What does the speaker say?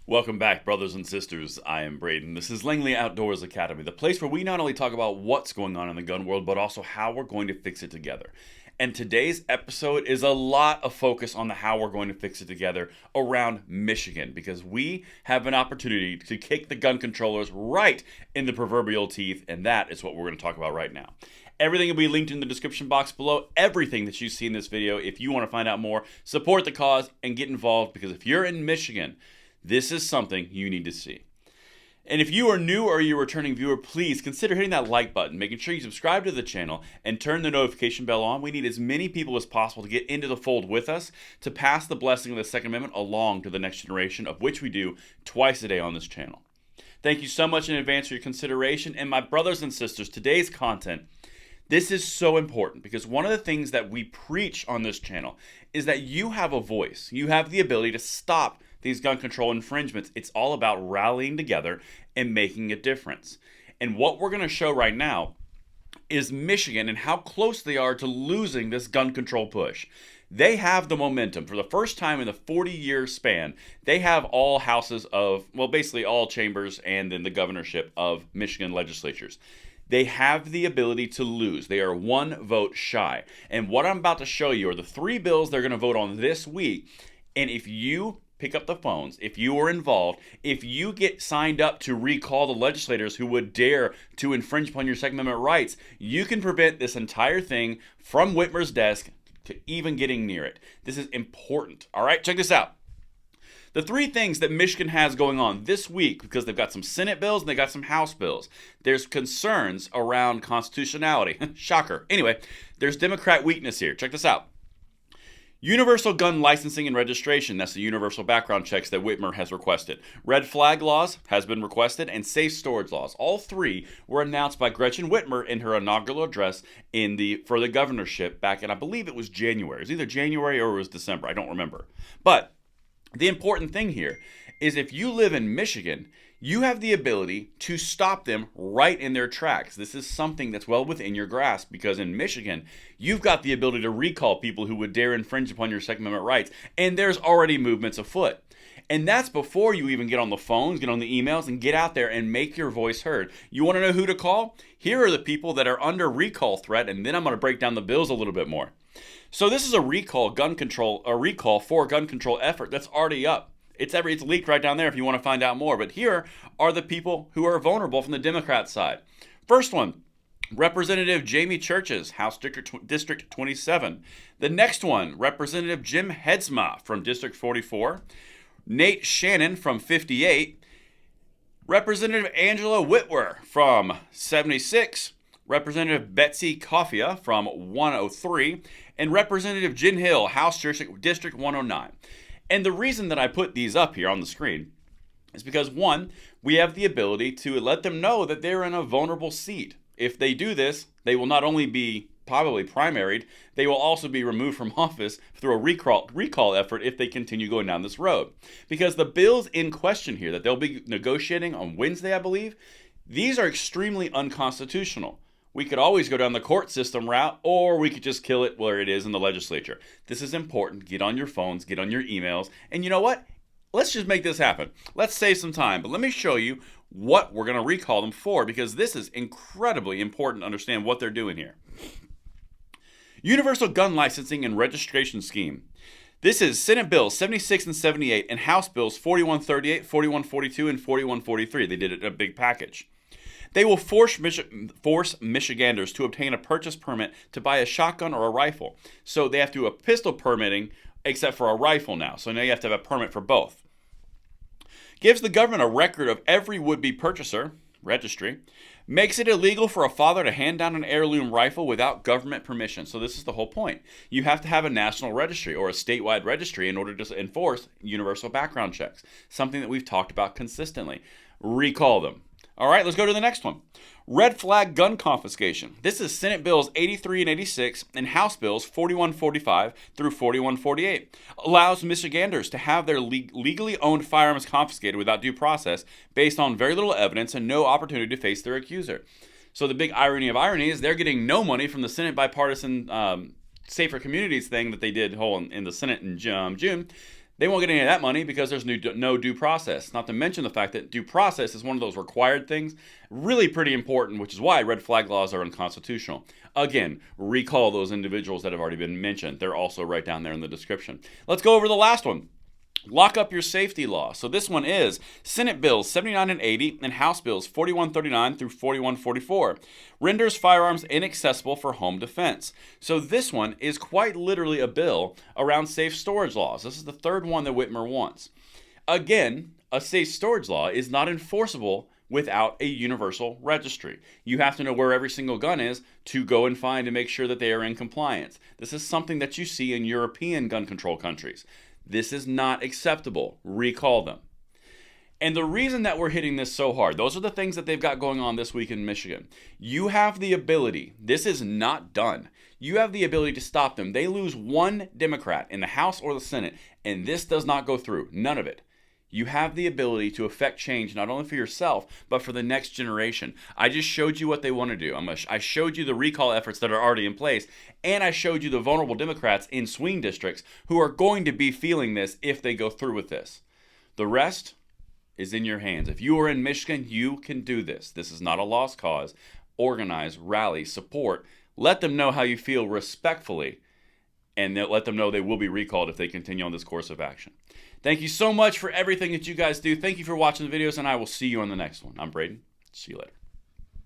Welcome back, brothers and sisters. I am Braden. This is Langley Outdoors Academy, the place where we not only talk about what's going on in the gun world, but also how we're going to fix it together. And today's episode is a lot of focus on the how we're going to fix it together around Michigan, because we have an opportunity to kick the gun controllers right in the proverbial teeth, and that is what we're going to talk about right now. Everything will be linked in the description box below. Everything that you see in this video, if you want to find out more, support the cause, and get involved, because if you're in Michigan, this is something you need to see. And if you are new or you're a returning viewer, please consider hitting that like button, making sure you subscribe to the channel, and turn the notification bell on. We need as many people as possible to get into the fold with us to pass the blessing of the Second Amendment along to the next generation, of which we do twice a day on this channel. Thank you so much in advance for your consideration. And my brothers and sisters, today's content, this is so important because one of the things that we preach on this channel is that you have a voice. You have the ability to stop these gun control infringements. It's all about rallying together and making a difference. And what we're going to show right now is Michigan and how close they are to losing this gun control push. They have the momentum. For the first time in the 40-year span, they have all houses of, well, basically all chambers and then the governorship of Michigan legislatures. They have the ability to lose. They are one vote shy. And what I'm about to show you are the three bills they're going to vote on this week. And if you pick up the phones, if you are involved, if you get signed up to recall the legislators who would dare to infringe upon your Second Amendment rights, you can prevent this entire thing from Whitmer's desk to even getting near it. This is important. All right, check this out. The three things that Michigan has going on this week, because they've got some Senate bills and they got some House bills. There's concerns around constitutionality. Shocker. Anyway, there's Democrat weakness here. Check this out. Universal gun licensing and registration, that's the universal background checks that Whitmer has requested. Red flag laws has been requested, and safe storage laws. All three were announced by Gretchen Whitmer in her inaugural address for the governorship back in, I believe it was January. It was either January or it was December. I don't remember. But the important thing here is if you live in Michigan, you have the ability to stop them right in their tracks. This is something that's well within your grasp, because in Michigan, you've got the ability to recall people who would dare infringe upon your Second Amendment rights, and there's already movements afoot. And that's before you even get on the phones, get on the emails, and get out there and make your voice heard. You want to know who to call? Here are the people that are under recall threat, and then I'm going to break down the bills a little bit more. So this is a recall for gun control effort that's already up. It's leaked right down there if you want to find out more. But here are the people who are vulnerable from the Democrat side. First one, Representative Jamie Churches, House District 27. The next one, Representative Jim Headsma from District 44. Nate Shannon from 58. Representative Angela Whitwer from 76. Representative Betsy Coffia from 103. And Representative Jen Hill, House District 109. And the reason that I put these up here on the screen is because, one, we have the ability to let them know that they're in a vulnerable seat. If they do this, they will not only be probably primaried, they will also be removed from office through a recall effort if they continue going down this road. Because the bills in question here that they'll be negotiating on Wednesday, I believe, these are extremely unconstitutional. We could always go down the court system route, or we could just kill it where it is in the legislature. This is important. Get on your phones, get on your emails, and you know what? Let's just make this happen. Let's save some time, but let me show you what we're going to recall them for, because this is incredibly important to understand what they're doing here. Universal gun licensing and registration scheme. This is Senate Bills 76 and 78 and House Bills 4138, 4142, and 4143. They did it in a big package. They will force Michiganders to obtain a purchase permit to buy a shotgun or a rifle. So they have to do a pistol permitting, except for a rifle now. So now you have to have a permit for both. Gives the government a record of every would-be purchaser, registry. Makes it illegal for a father to hand down an heirloom rifle without government permission. So this is the whole point. You have to have a national registry or a statewide registry in order to enforce universal background checks. Something that we've talked about consistently. Recall them. All right, let's go to the next one. Red flag gun confiscation. This is Senate Bills 83 and 86 and House Bills 4145 through 4148. Allows Michiganders to have their legally owned firearms confiscated without due process based on very little evidence and no opportunity to face their accuser. So the big irony of irony is they're getting no money from the Senate bipartisan Safer Communities thing that they did in the Senate in June. They won't get any of that money because there's no due process. Not to mention the fact that due process is one of those required things, really pretty important, which is why red flag laws are unconstitutional. Again, recall those individuals that have already been mentioned. They're also right down there in the description. Let's go over the last one. Lock up your safety law. So this one is Senate Bills 79 and 80 and House Bills 4139 through 4144. Renders firearms inaccessible for home defense. So this one is quite literally a bill around safe storage laws. This is the third one that Whitmer wants. Again, a safe storage law is not enforceable without a universal registry. You have to know where every single gun is to go and find and make sure that they are in compliance. This is something that you see in European gun control countries. This is not acceptable. Recall them. And the reason that we're hitting this so hard, those are the things that they've got going on this week in Michigan. You have the ability, this is not done. You have the ability to stop them. They lose one Democrat in the House or the Senate, and this does not go through. None of it. You have the ability to affect change not only for yourself, but for the next generation. I just showed you what they want to do. I showed you the recall efforts that are already in place, and I showed you the vulnerable Democrats in swing districts who are going to be feeling this if they go through with this. The rest is in your hands. If you are in Michigan, you can do this. This is not a lost cause. Organize, rally, support. Let them know how you feel respectfully, and let them know they will be recalled if they continue on this course of action. Thank you so much for everything that you guys do. Thank you for watching the videos, and I will see you on the next one. I'm Braden. See you later.